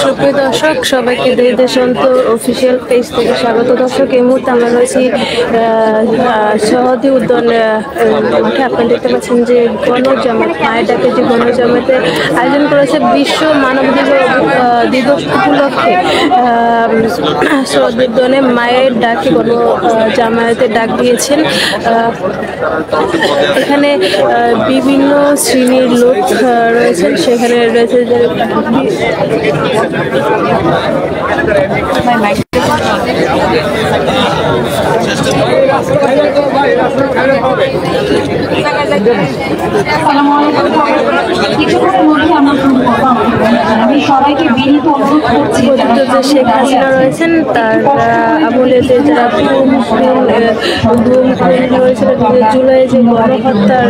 সুপ্রিয় দর্শক, সবাইকে দুই দেশান্ত অফিসিয়াল পেজ থেকে স্বাগত। দর্শক, এই মুহূর্তে আমরা রয়েছি সহদী উদ্যান মাঠে। আপনারা দেখতে পাচ্ছেন যে গণজামাত, মায়ের ডাকে যে গণজামাতে আয়োজন করেছে বিশ্ব মানব দিবস উপলক্ষে। সহদী উদ্যানে মায়ের ডাকে গণজামায়াতে ডাক দিয়েছেন। এখানে বিভিন্ন শ্রেণীর লোক রয়েছেন। সেখানে রয়েছে যে শেখ হাসিনা রয়েছেন, তার আমলে যে যারা জুলাই যে গণহত্যার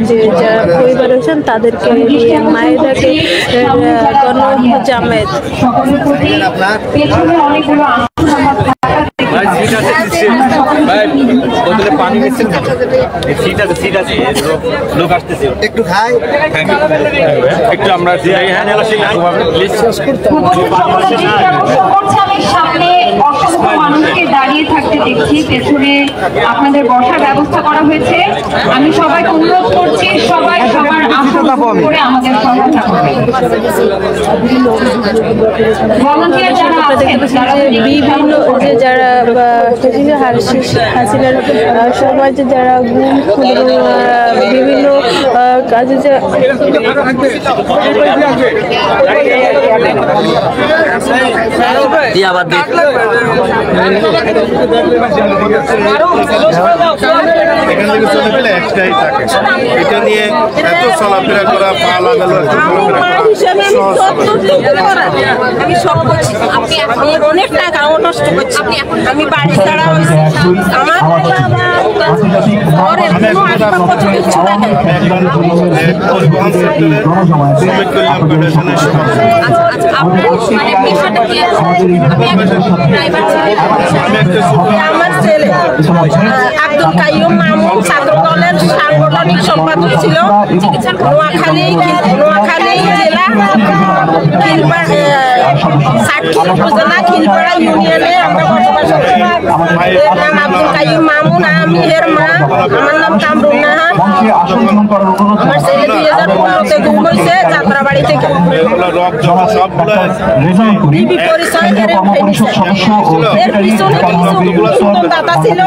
যে যারা পরিবার রয়েছেন তাদেরকে মায়ের ডাকে গণজামায়াত। একটু খাই, একটু আমরা সামনে অসংখ্য মানুষকে দাঁড়িয়ে থাকতে দেখছি। পেছনে আপনাদের বসার ব্যবস্থা করা হয়েছে। আমি সবাইকে অনুরোধ করছি, সবাই সবার আসন করে আমাদের সহায়তা করবে। ভলান্টিয়ার যারা আছেন, বিভিন্ন যে যারা হাসিনার সময় যে যারা বিভিন্ন কাজে যে আবার একটাই থাকে, এটা নিয়ে এত চলাফেরা করা, পা লাগালো, আমি সব করছি। আপনি অনেক টাকা নষ্ট করছি। আমি বাড়ি ছাড়া হয়েছি, আমার ঘরের কোনো আসবাবপত্র কিচ্ছু থাকে। পরিবহন সেক্টরে শ্রমিক কল্যাণ ফেডারেশনের আমার ছেলে আব্দুল কাইয়ুম মামুন ছাত্র দলের সাংগঠনিক সম্পাদক ছিল নোয়াখালী জেলা সাতক্ষীরা উপজেলা খিলপাড়া ইউনিয়নে আমরা বসবাস করি। এর নাম আব্দুল কাইয়ুম মামুন, আমি এর মা। আমার নাম কামরুন নাহার। আমার ছেলে 2015-তে গুম হয়েছে যাত্রাবাড়ি থেকে। পরিচয় এর পিছনে কিছু দাতা ছিল।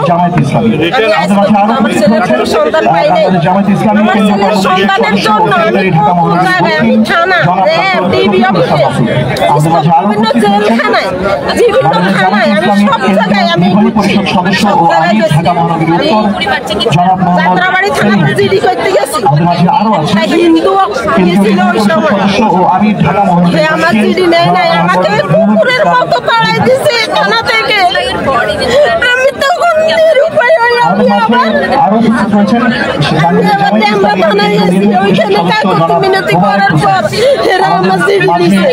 আমার ছেলের কোনো সন্তান পাই নাই। আমার ছেলের সন্তানের জন্য আমি কোন জায়গায়, আমি থানা, ডিবি অফিসে, বিভিন্ন জেলখানায়, বিভিন্ন থানায়, আমি সব জায়গায় আমি সব জায়গায় গেছি। যাত্রাবাড়ি থানাতে জিডি করতে গেছি। হিন্দু ছিল ওই সময়, আমার জিডি নেই নাই, আমাকে কুকুরের মতো তাড়াই দিছে থানা থেকে। আমি তখন নিরুপায় হয়ে আমি আবার থানায় গেছি। ওইখানে কাগজ মিনতি করার পর এরা আমার জিডি দিছে।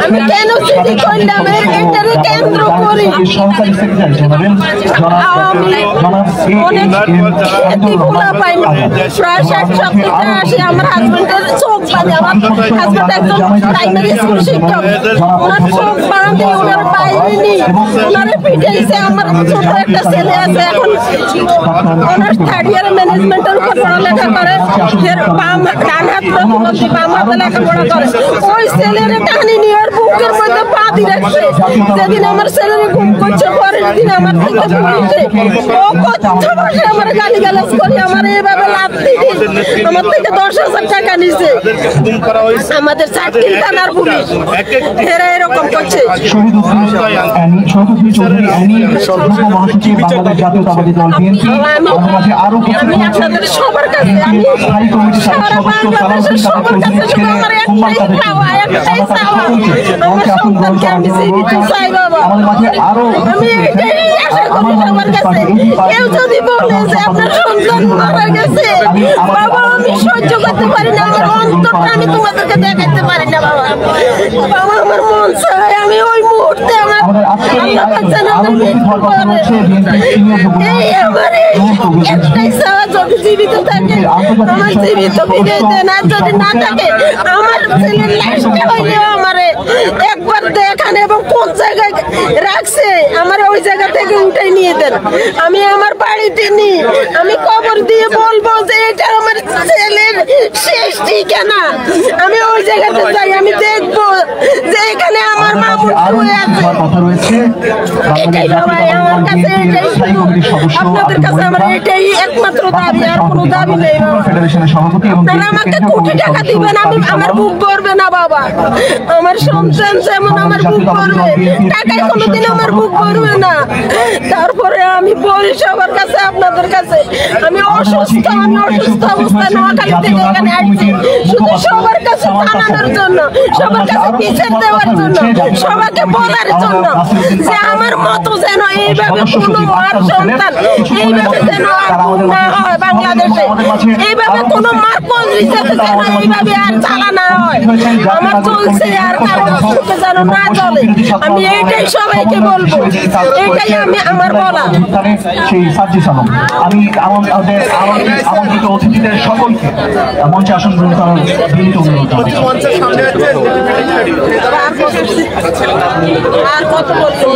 আমি কেন জিডি করলাম এটারে কেন্দ্র করি অনেক ভোলা পাই, প্রায় 60-70টা আসে। আমার হাজবেন্ডের চোখ বাঁধে, আমার হাজবেন্ড একজন প্রাইমারি স্কুল শিক্ষক, ওনার চোখ বাঁধে, ওনার বাইরে নিয়ে ওনারে পিটাইছে। আমার ছোট একটা ছেলে আছে, এখন ওনার 3rd ইয়ার ম্যানেজমেন্টের উপর পড়ালেখা করে। ফের ডান হাত প্রতিবন্ধী, বাম হাতে লেখাপড়া করে। ওই ছেলের টানি নিয়ে ওর বুকের মধ্যে পা দিয়ে রাখছে। যেদিন আমার ছেলের ঘুম করছে, পরের দিন আমার থেকে পুলিশে ও কত ভাষায় আমার গালিগালাজ করে, আমার এইভাবে লাভ দিয়ে আমার থেকে 10,000 টাকা নিছে। আমাদের সাতক্ষীর থানার পুলিশ এরা এরকম করছে। আমি আপনাদের সবার কাছে, আমি সারা বাংলাদেশের সবার কাছে শুধু আমার একটাই চাওয়া, একটাই চাওয়া, আমার সন্তানকে আমি জীবিত চাই বাবা। আমি এটাই আশা করি সবার কাছে। কেউ যদি বলে যে আপনার সন্তান মারা গেছে, বাবা আমি সহ্য করতে পারি না, আমার অন্তরটা আমি তোমাদেরকে দেখাতে পারি না বাবা। বাবা আমার মন চায় আমি ওই মুহূর্তে আমার একটাই চাওয়া, যদি জীবিত থাকে আমার জীবিত ফিরে দেন, আর যদি না থাকে আমার ছেলের লাশটা হইলেও আমারে একবার দেখান এবং কোন জায়গায় রাখছে আমার ওই জায়গা থেকে উঠাই নিয়ে দেন। আমি আমার বাড়িতে নিয়ে আমি কবর দিয়ে বলবো যে এটা আমার ছেলের শেষ ঠিকানা। আমি ওই জায়গাতে যাই, আমি দেখবো যে এখানে আমার মামুন শুয়ে আছে। এটাই সবাই আমার কাছে, এটাই শুধু আপনাদের কাছে আমার এটাই একমাত্র দাবি, আর কোনো দাবি নেই। আপনারা আমাকে কোটি টাকা দিবেন, আমি আমার বুক ভরবে না বাবা। আমার সন্তান যেমন আমার বুক ভরবে, টাকায় কোনোদিন আমার বুক ভরবে না। তারপরে আমি বলি সবার কাছে, আপনাদের কাছে, আমি অসুস্থ অবস্থায় নোয়াখালী থেকে এখানে আসছি শুধু সবার কাছে জানানোর জন্য, সবার কাছে বিচার দেওয়ার জন্য, সবাইকে বলার জন্য যে আমার মতো যেন এইভাবে কোনো মার সন্তান এইভাবে যেন আর না হয় বাংলাদেশে, এইভাবে কোনো মার পরিচয় যেন এইভাবে আর চালা না হয়। আমার চলছে আর কারো সুখে যেন না চলে। আমি এইটাই সবাইকে বলবো, এইটাই আমি আমার বলা। আমি আমাদের আমন্ত্রিত অতিথিদের সকলকে মঞ্চে আসন গ্রহণ করার বিনীত অনুরোধ জানাচ্ছি। আর কত বলবো,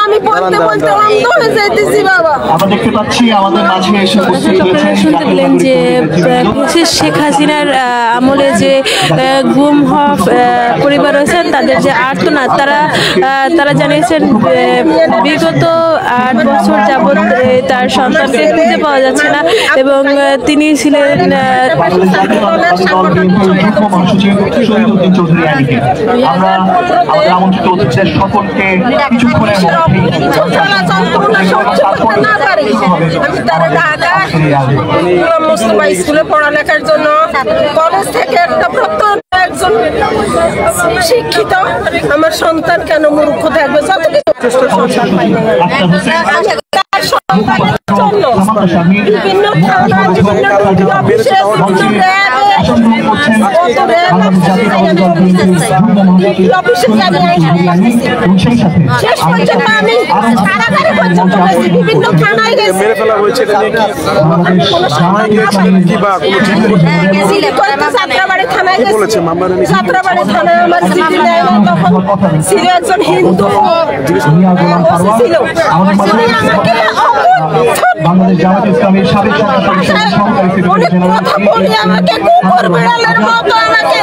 আমি বলতে বলতে অন্ধ হয়ে যাইতেছি বাবা। আমরা দেখতে পাচ্ছি আমাদের মাঝে এসে উপস্থিত হয়েছেন, শুনতে পেলেন যে শেখ হাসিনার আমলে যে গুম হওয়া পরিবার রয়েছেন তাদের যে আর্তনাদ, তারা জানিয়েছেন বিগত 8 বছর যাবৎ তার সন্তানকে খুঁজে পাওয়া যাচ্ছে না এবং তিনি ছিলেন আমরা আমাদের আমন্ত্রিত অতিথিদের সকলকে কিছুক্ষণের স্কুলে পড়ালেখার জন্য কলেজ থেকে একটা প্রত্যয় একজন শিক্ষিত আমার সন্তান কেন মূর্খ থাকবে? বিভিন্ন অফিসে শেষ পর্যন্ত আমি কারাগারে পর্যন্ত গেছি, বিভিন্ন থানায় গেছি। যাত্রাবাড়ি থানায় গেছি, যাত্রাবাড়ি থানায় আমার চিঠি নেয় না, তখন ছিল একজন হিন্দু ছিল, আমাকে বাংলাদেশ জামায়াত ইসলামীর সাবেক আমাকে কুকুর বিড়ালের মতো আমাকে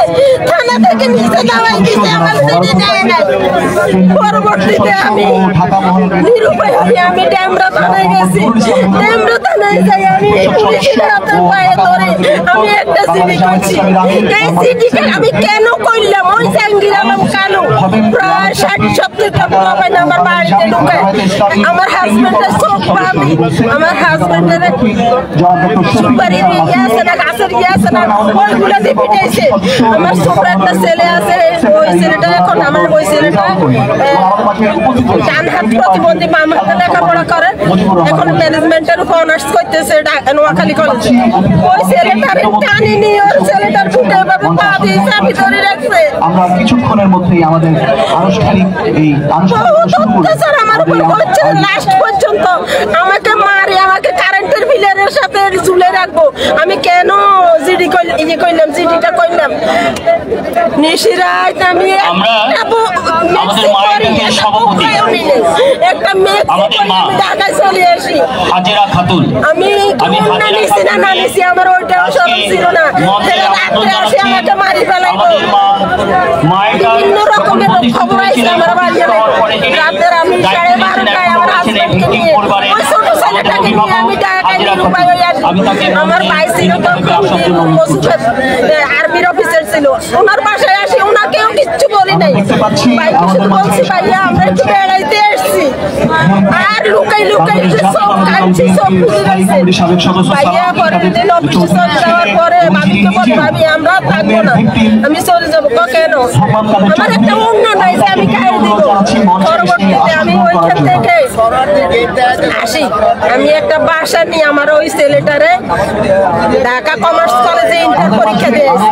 থানা থেকে নিচে নামাই দিতে আমার চিঠি নেয় নাই। পরবর্তীতে আমি নিরুপায় হয়ে আমি ড্যামরা থানায় গেছি, ড্যামরা থানায় যাই আমি পুলিশের হাতে পায়ে ধরে আমি একটা চিঠি করছি। এই চিঠিকে আমি কেন করলাম? ওই জাহাঙ্গীর আলম কালু প্রায় 60-70টা পোলাপাইন আমার বাড়িতে ঢুকায়, আমার হাজবেন্ডের চোখ পাবি, আমার হাজবেন্ডের সুপারির ইয়ে আছে না, গাছের ইয়ে আছে না, ওইগুলো দিয়ে পিটাইছে। আমার ছোট একটা ছেলে আছে, ওই ছেলেটা এখন আমার ওই ছেলেটা ডান হাত প্রতিবন্ধী, বাম হাতে লেখাপড়া করে, এখন ম্যানেজমেন্টের উপর অনার্স করতেছে নোয়াখালী কলেজে। ওই ছেলেটার টানি নিয়ে ওর ছেলেটার ফুটে এভাবে পা দিয়ে চাবি ধরে রাখছে। আমরা কিছুক্ষণের মধ্যেই আমাদের আনুষ্ঠানিক এই অত্যাচার আমার উপর হচ্ছে, লাস্ট পর্যন্ত আমাকে মারে, আমাকে কারেন্টের বিলের সাথে ঝুলে রাখবো। আমি কেন জিডি কইলাম, জিডিটা কইলাম নিশিরাত আমি একটা মেয়ে ঢাকায় চলে আসি। আমি না নিছি না না নিছি, আমার ওইটাও স্মরণ ছিল না। রাত্রে আসি আমাকে মারি ফেলাইবো, বিভিন্ন রকমের খবর আইছে আমার বাড়িতে। রাতের আমি 12:30টায় আমার হাজবেন্ডকে নিয়ে ওই ছোট ছেলেটাকে নিয়ে আমি ঢাকায় নিরুপায় হয়ে আসি। আমার ভাই ছিল আর্মির অফিসার ছিল, ওনার বাসায় আসি, ওনাকেও কিচ্ছু বলি নাই। ভাইকে শুধু বলছি ভাইয়া আমরা একটু বেড়াইতে এসছি, আর লুকাই লুকাই সব কাঁদছি, সব খুঁজে রাখছে। ভাইয়া পরের দিন অফিসে চলে যাওয়ার পরে ভাবিকে বলি ভাবি আমরা থাকবো না, আমি চলে যাবো। কেন? আমার একটা অন্য নাই যে আমি গায়ে দিব। পরবর্তীতে আমি ওইখান থেকে আসি, আমি একটা বাসা নিয়ে আমার ওই ছেলেটারে ঢাকা কমার্স কলেজে ইন্টার পরীক্ষা দিয়েছি।